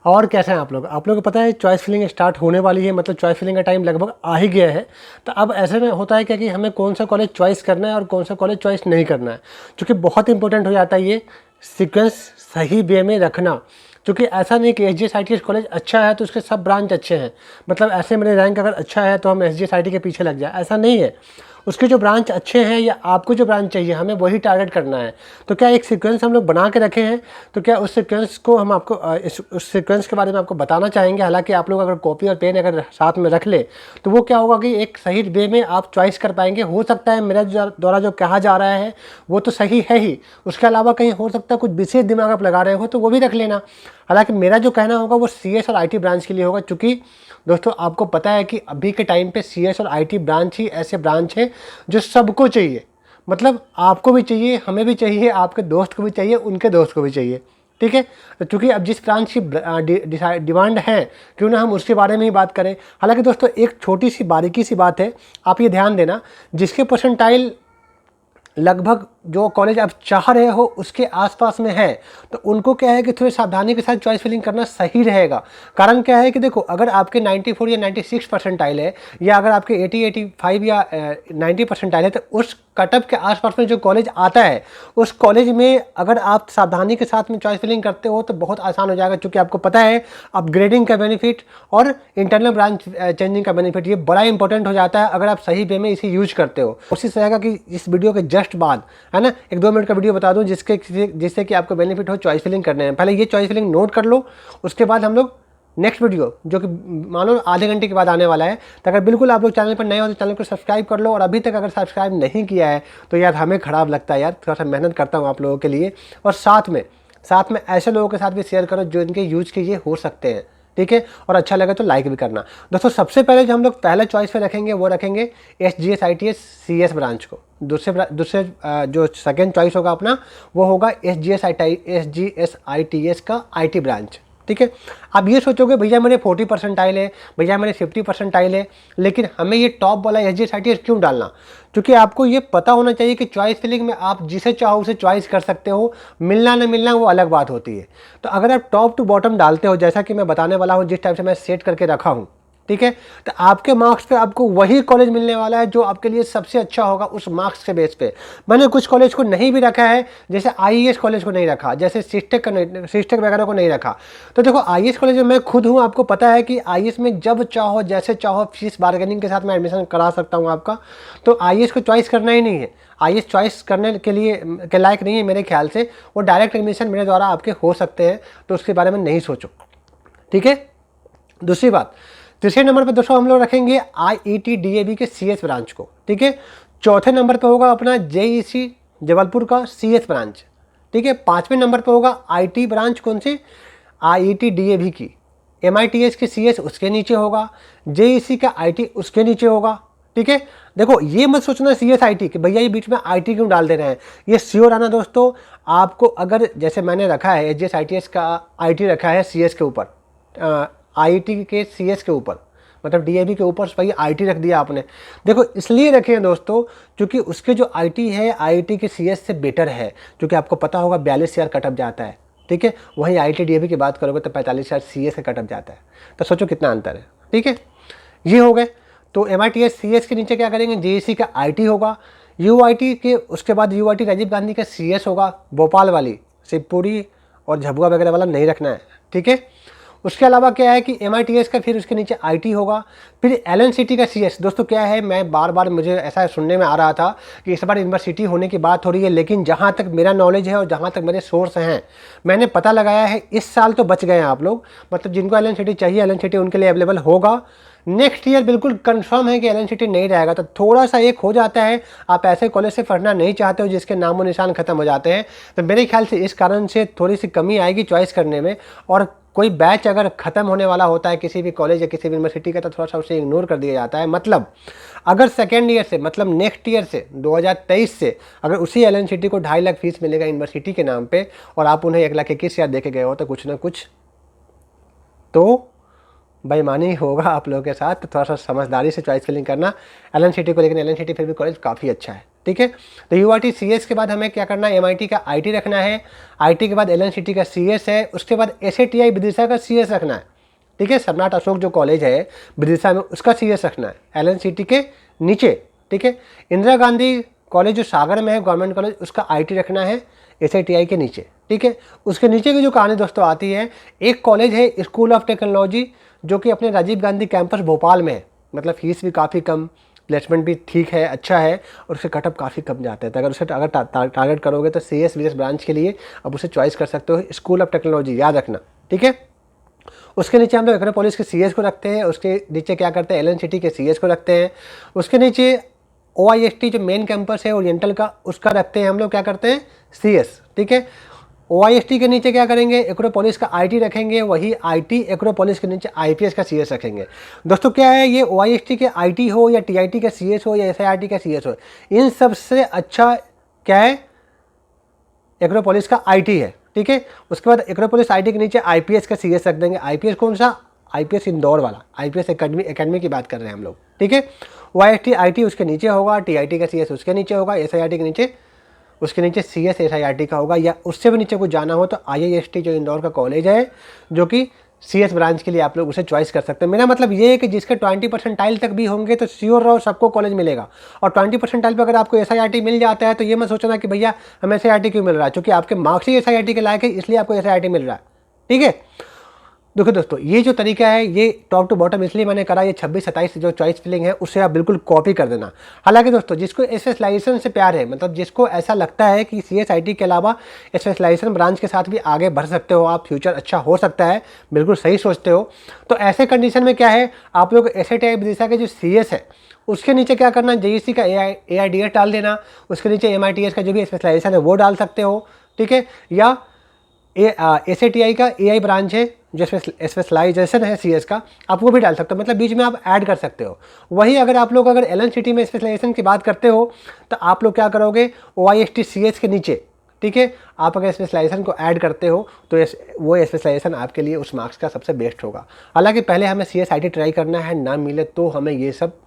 और कैसे हैं आप लोग? आप लोगों को पता है चॉइस फिलिंग स्टार्ट होने वाली है, मतलब चॉइस फिलिंग का टाइम लगभग आ ही गया है। तो अब ऐसे में होता है क्या कि हमें कौन सा कॉलेज चॉइस करना है और कौन सा कॉलेज चॉइस नहीं करना है, क्योंकि बहुत इंपॉर्टेंट हो जाता है ये सीक्वेंस सही वे में रखना। क्योंकि ऐसा नहीं कि SGSITS कॉलेज अच्छा है तो उसके सब ब्रांच अच्छे हैं, मतलब ऐसे मेरे रैंक अगर अच्छा है तो हम SGSIT के पीछे लग जाए, ऐसा नहीं है। उसके जो ब्रांच अच्छे हैं या आपको जो ब्रांच चाहिए हमें वही टारगेट करना है। तो क्या एक सीक्वेंस हम लोग बना के रखे हैं, तो क्या उस सीक्वेंस को हम आपको उस सीक्वेंस के बारे में आपको बताना चाहेंगे। हालांकि आप लोग अगर कॉपी और पेन अगर साथ में रख ले तो वो क्या होगा कि एक सही वे में आप चॉइस कर पाएंगे। हो सकता है मेरा द्वारा जो कहा जा रहा है वो तो सही है ही, उसके अलावा कहीं हो सकता है कुछ विशेष दिमाग आप लगा रहे हो तो वो भी रख लेना। हालांकि मेरा जो कहना होगा वो CS और IT ब्रांच के लिए होगा, क्योंकि दोस्तों आपको पता है कि अभी के टाइम पे CS और IT ब्रांच ही ऐसे ब्रांच है जो सबको चाहिए। मतलब आपको भी चाहिए, हमें भी चाहिए, आपके दोस्त को भी चाहिए, उनके दोस्त को भी चाहिए। ठीक है, तो चूँकि अब जिस ब्रांच की डिमांड है क्यों ना हम उसके बारे में ही बात करें। हालांकि दोस्तों एक छोटी सी बारीकी सी बात है, आप ये ध्यान देना, जिसके परसेंटाइल लगभग जो कॉलेज आप चाह रहे हो उसके आसपास में है तो उनको क्या है कि थोड़ी सावधानी के साथ चॉइस फिलिंग करना सही रहेगा। कारण क्या है कि देखो, अगर आपके 94 या 96 परसेंटाइल है, या अगर आपके 80 85 या 90 परसेंटाइल है, तो उस कटअप के आसपास में जो कॉलेज आता है उस कॉलेज में अगर आप सावधानी के साथ में चॉइस फिलिंग करते हो तो बहुत आसान हो जाएगा। क्योंकि आपको पता है अपग्रेडिंग का बेनिफिट और इंटरनल ब्रांच चेंजिंग का बेनिफिट ये बड़ा इंपॉर्टेंट हो जाता है अगर आप सही वे में इसे यूज करते हो। कोशिश रहेगा कि इस वीडियो के जस्ट बाद, है ना, 1-2 मिनट का वीडियो बता दूं जिससे कि आपको बेनिफिट हो चॉइस फिलिंग करने में। पहले ये चॉइस फिलिंग नोट कर लो, उसके बाद हम लोग नेक्स्ट वीडियो जो कि मान लो आधे घंटे के बाद आने वाला है, तो अगर बिल्कुल आप लोग चैनल पर नए हो तो चैनल को सब्सक्राइब कर लो। और अभी तक अगर सब्सक्राइब नहीं किया है तो यार हमें ख़राब लगता है यार, थोड़ा सा मेहनत करता हूँ आप लोगों के लिए। और साथ में ऐसे लोगों के साथ भी शेयर करो जो इनके यूज के ये हो सकते हैं। ठीक है, और अच्छा लगे तो लाइक भी करना। दोस्तों सबसे पहले जो हम लोग पहले चॉइस पे रखेंगे वो रखेंगे SGSITS CS ब्रांच को। दूसरे जो सेकेंड चॉइस होगा अपना वो होगा SGSITS का IT ब्रांच। ठीक है, अब ये सोचोगे भैया मेरे 40 परसेंटाइल है, भैया मेरे 50 परसेंटाइल है, लेकिन हमें ये टॉप वाला SGSITS क्यों डालना? क्योंकि आपको ये पता होना चाहिए कि चॉइस फिलिंग में आप जिसे चाहो उसे चॉइस कर सकते हो, मिलना न मिलना वो अलग बात होती है। तो अगर आप टॉप टू बॉटम डालते हो, जैसा कि मैं बताने वाला हूँ, जिस टाइप से मैं सेट करके रखा हूँ, ठीक है, तो आपके मार्क्स पे आपको वही कॉलेज मिलने वाला है जो आपके लिए सबसे अच्छा होगा उस मार्क्स के बेस पे। मैंने कुछ कॉलेज को नहीं भी रखा है, जैसे IES कॉलेज को नहीं रखा, जैसे सिस्टेक वगैरह को नहीं रखा। तो देखो IES कॉलेज में मैं खुद हूँ, आपको पता है कि IES में जब चाहो जैसे चाहो फीस बार्गेनिंग के साथ मैं एडमिशन करा सकता हूँ आपका। तो IES को चॉइस करना ही नहीं है, IES चॉइस करने के लिए के लायक नहीं है मेरे ख्याल से। वो डायरेक्ट एडमिशन मेरे द्वारा आपके हो सकते हैं, तो उसके बारे में नहीं सोचो। ठीक है, दूसरी बात, तीसरे नंबर पर दोस्तों हम लोग रखेंगे IET DAV के CS ब्रांच को। ठीक है, चौथे नंबर पर होगा अपना JEC जबलपुर का CS ब्रांच। ठीक है, पांचवें नंबर पर होगा IT ब्रांच, कौन सी? IET DAV की। MITS के CS उसके नीचे होगा, JEC का IT उसके नीचे होगा। ठीक है, देखो ये मत सोचना CSIT कि भैया ये बीच में IT क्यों डाल दे रहे हैं। ये श्योर आना दोस्तों, आपको अगर जैसे मैंने रखा है SGSITS का IT रखा है CS के ऊपर, IIT के CS के ऊपर, मतलब DAV के ऊपर भाई IT रख दिया आपने। देखो इसलिए रखे हैं दोस्तों क्योंकि उसके जो IT है IIT के CS से बेटर है, क्योंकि आपको पता होगा 42,000 कटअप जाता है। ठीक है, वहीं IIT DAV की बात करोगे तो 45,000 CS का कटअप जाता है। तो सोचो कितना अंतर है। ठीक है, ये हो गए। तो MITS CS के नीचे क्या करेंगे, JEC का IT होगा, UIT के उसके बाद UIT राजीव गांधी का CS होगा, भोपाल वाली, शिवपुरी और झबुआ वगैरह वाला नहीं रखना है। ठीक है, उसके अलावा क्या है कि MITS का फिर उसके नीचे IT होगा, फिर LNCT का CS। दोस्तों क्या है, मैं बार बार मुझे ऐसा सुनने में आ रहा था कि इस बार यूनिवर्सिटी होने की बात हो रही है, लेकिन जहाँ तक मेरा नॉलेज है और जहाँ तक मेरे सोर्स हैं मैंने पता लगाया है, इस साल तो बच गए हैं आप लोग। मतलब जिनको LNCT चाहिए LNCT उनके लिए अवेलेबल होगा। नेक्स्ट ईयर बिल्कुल कंफर्म है कि LNCT नहीं रहेगा। तो थोड़ा सा एक हो जाता है, आप ऐसे कॉलेज से पढ़ना नहीं चाहते हो जिसके नामो निशान खत्म हो जाते हैं, तो मेरे ख्याल से इस कारण से थोड़ी सी कमी आएगी चॉइस करने में। और कोई बैच अगर खत्म होने वाला होता है किसी भी कॉलेज या किसी भी यूनिवर्सिटी का, तो थोड़ा सा उसे इग्नोर कर दिया जाता है। मतलब अगर सेकेंड ईयर से, मतलब नेक्स्ट ईयर से 2023 से अगर उसी LNCT को 2.5 लाख फीस मिलेगा यूनिवर्सिटी के नाम पे और आप उन्हें 1,21,000 दे के गए हो, तो कुछ ना कुछ तो बेईमानी होगा आप लोगों के साथ। तो थोड़ा सा समझदारी से चॉइस फिलिंग करना LNCT को, लेकिन LNCT फिर भी कॉलेज काफ़ी अच्छा है। ठीक है। तो URT CS के बाद हमें क्या करना है, MIT का IT रखना है, IT के बाद LNCT का CS है, उसके बाद SATI विदिशा का CS रखना है, ठीक है। सम्राट अशोक जो कॉलेज है विदिशा में उसका CS रखना है LNCT के नीचे, ठीक है। इंदिरा गांधी कॉलेज जो सागर में है गवर्नमेंट कॉलेज, उसका IT रखना है SATI के नीचे, ठीक है। उसके नीचे की जो कहानी दोस्तों आती है, एक कॉलेज है स्कूल ऑफ टेक्नोलॉजी जो कि अपने राजीव गांधी कैंपस भोपाल में है, मतलब फीस भी काफ़ी कम, प्लेसमेंट भी ठीक है, अच्छा है, और उसके कटअप काफ़ी कम जाते हैं। तो अगर उसे टारगेट करोगे तो CS BS ब्रांच के लिए अब उसे चॉइस कर सकते हो, स्कूल ऑफ टेक्नोलॉजी याद रखना, ठीक है। उसके नीचे हम लोग एक्रोपोलिस के CS को रखते हैं, उसके नीचे क्या करते हैं LNCT के CS को रखते हैं, उसके नीचे OIST जो मेन कैंपस है ओरिएंटल का उसका रखते हैं हम लोग क्या करते हैं CS, ठीक है। OIST के नीचे क्या करेंगे, एक्रोपोलिस का IT रखेंगे, वही IT एक्रोपोलिस के नीचे IPS का CS रखेंगे। दोस्तों क्या है, ये OIST के IT हो या TIT का CS हो या SIRT का CS हो, इन सबसे अच्छा क्या है, एक्रोपोलिस का IT है, ठीक है। उसके बाद एक्रोपोलिस IT के नीचे IPS का CS रख देंगे। IPS कौन सा, IPS इंदौर वाला, IPS एकेडमी की बात कर रहे हैं हम लोग, ठीक है। OIST IT उसके नीचे होगा, TIT का CS उसके नीचे होगा, SIRT के नीचे उसके नीचे CS SIRT का होगा, या उससे भी नीचे कुछ जाना हो तो IIST जो इंदौर का कॉलेज है जो कि CS ब्रांच के लिए आप लोग उसे चॉइस कर सकते हैं। मेरा मतलब ये है कि जिसके 20 परसेंटाइल तक भी होंगे तो श्योर रहो सबको कॉलेज मिलेगा, और 20 परसेंटाइल पर अगर आपको SIRT मिल जाता है तो ये मत सोचना कि भैया हमें SIRT क्यों मिल रहा है, क्योंकि आपके मार्क्स ही SIRT के लायक है इसलिए आपको SIRT मिल रहा है, ठीक है। देखो दोस्तों ये जो तरीका है ये टॉप टू बॉटम इसलिए मैंने करा, ये 26-27 जो चॉइस फिलिंग है उससे आप बिल्कुल कॉपी कर देना। हालांकि दोस्तों जिसको स्पेशलाइजेशन से प्यार है, मतलब जिसको ऐसा लगता है कि CSIT के अलावा स्पेशलाइजेशन ब्रांच के साथ भी आगे बढ़ सकते हो आप, फ्यूचर अच्छा हो सकता है, बिल्कुल सही सोचते हो, तो ऐसे कंडीशन में क्या है, आप लोग SATI विदिशा के जो CS है उसके नीचे क्या करना, JEC का AIDS डाल देना, उसके नीचे MITS का जो भी स्पेशलाइजेशन है वो डाल सकते हो, ठीक है। या SATI का AI ब्रांच है जो स्पेशलाइजेशन है CS का, आप वो भी डाल सकते हो, मतलब बीच में आप ऐड कर सकते हो। वही अगर आप लोग अगर LNCT में स्पेशलाइजेशन की बात करते हो तो आप लोग क्या करोगे, OIST CS के नीचे, ठीक है, आप अगर स्पेशलाइजेशन को ऐड करते हो तो वो स्पेशलाइजेशन आपके लिए उस मार्क्स का सबसे बेस्ट होगा। हालांकि पहले हमें CSIT ट्राई करना है, ना मिले तो हमें ये सब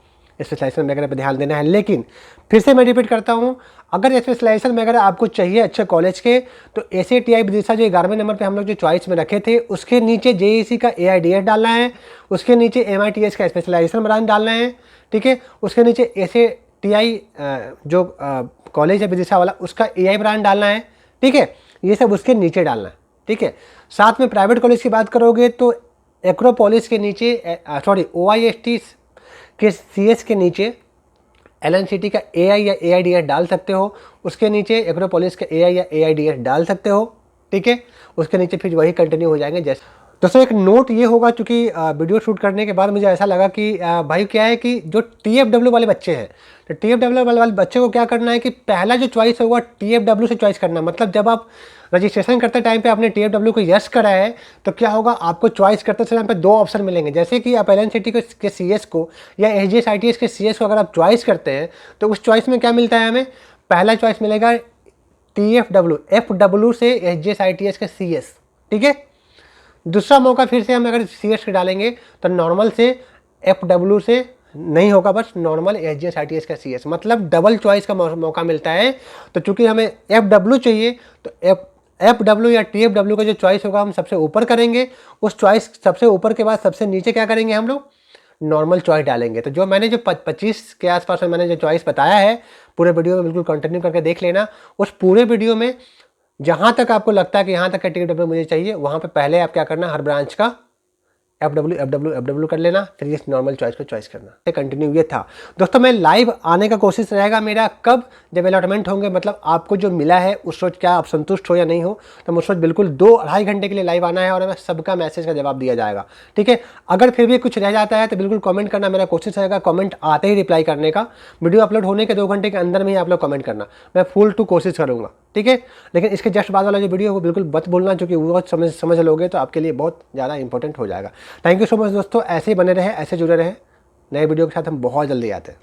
स्पेशलाइजेशन वगैरह पर ध्यान देना है। लेकिन फिर से मैं रिपीट करता हूँ, अगर स्पेशलाइजेशन में अगर आपको चाहिए अच्छे कॉलेज के तो SATI विदिशा जो 11वें नंबर पे हम लोग जो चॉइस में रखे थे उसके नीचे JEC का AIDS डालना है, उसके नीचे MITS का स्पेशलाइजेशन ब्रांच डालना है, ठीक है। उसके नीचे SATI जो कॉलेज है विदिशा वाला उसका AI ब्रांच डालना है, ठीक है। ये सब उसके नीचे डालना है, ठीक है। साथ में प्राइवेट कॉलेज की बात करोगे तो एक्रोपोलिस के नीचे OIST के CS के नीचे LNCT का AI या AIDS डाल सकते हो, उसके नीचे एक्रोपोलिस का AI या AIDS डाल सकते हो, ठीक है। उसके नीचे फिर वही कंटिन्यू हो जाएंगे। जैसे दोस्तों एक नोट ये होगा, चूँकि वीडियो शूट करने के बाद मुझे ऐसा लगा कि भाई क्या है कि जो TFW वाले बच्चे हैं, तो TFW वाले बच्चे को क्या करना है कि पहला जो चॉइस होगा TFW से चॉइस करना, मतलब जब आप रजिस्ट्रेशन करते टाइम पे आपने TFW को यस करा है तो क्या होगा, आपको चॉइस करते समय पे 2 ऑप्शन मिलेंगे। जैसे कि आप LNCT के CS को या SGSITS के CS को अगर आप चॉइस करते हैं तो उस चॉइस में क्या मिलता है, हमें पहला चॉइस मिलेगा FW से SGSITS के CS, ठीक है। दूसरा मौका फिर से हम अगर CS के डालेंगे तो नॉर्मल से FW से नहीं होगा, बस नॉर्मल SGSITS का CS, मतलब डबल चॉइस का मौका मिलता है। तो चूंकि हमें FW चाहिए तो FW या TFW का जो चॉइस होगा हम सबसे ऊपर करेंगे, उस चॉइस सबसे ऊपर के बाद सबसे नीचे क्या करेंगे, हम लोग नॉर्मल चॉइस डालेंगे। तो जो मैंने जो 25 के आसपास में मैंने जो चॉइस बताया है, पूरे वीडियो में बिल्कुल कंटिन्यू करके देख लेना। उस पूरे वीडियो में जहाँ तक आपको लगता है कि यहाँ तक का TFW मुझे चाहिए, वहाँ पे पहले आप क्या करना, हर ब्रांच का FW कर लेना, फिर इस नॉर्मल चॉइस को चॉइस करना। कंटिन्यू ये था दोस्तों। मैं लाइव आने का कोशिश रहेगा मेरा, कब, जब अलॉटमेंट होंगे, मतलब आपको जो मिला है उस रोज क्या आप संतुष्ट हो या नहीं हो, तो उस रोज बिल्कुल 2-2.5 घंटे के लिए लाइव आना है और हमें सबका मैसेज का जवाब दिया जाएगा, ठीक है। अगर फिर भी कुछ रह जाता है तो बिल्कुल कमेंट करना, मेरा कोशिश रहेगा कमेंट आते ही रिप्लाई करने का। वीडियो अपलोड होने के 2 घंटे के अंदर में ही आप लोग कमेंट करना, मैं फुल टू कोशिश करूँगा, ठीक है। लेकिन इसके जस्ट बाद वाला जो वीडियो है वो बिल्कुल मत बोलना, क्योंकि वो समझ लोगे तो आपके लिए बहुत ज़्यादा इंपॉर्टेंट हो जाएगा। थैंक यू सो मच दोस्तों, ऐसे ही बने रहे, ऐसे जुड़े रहे, नए वीडियो के साथ हम बहुत जल्दी आते हैं।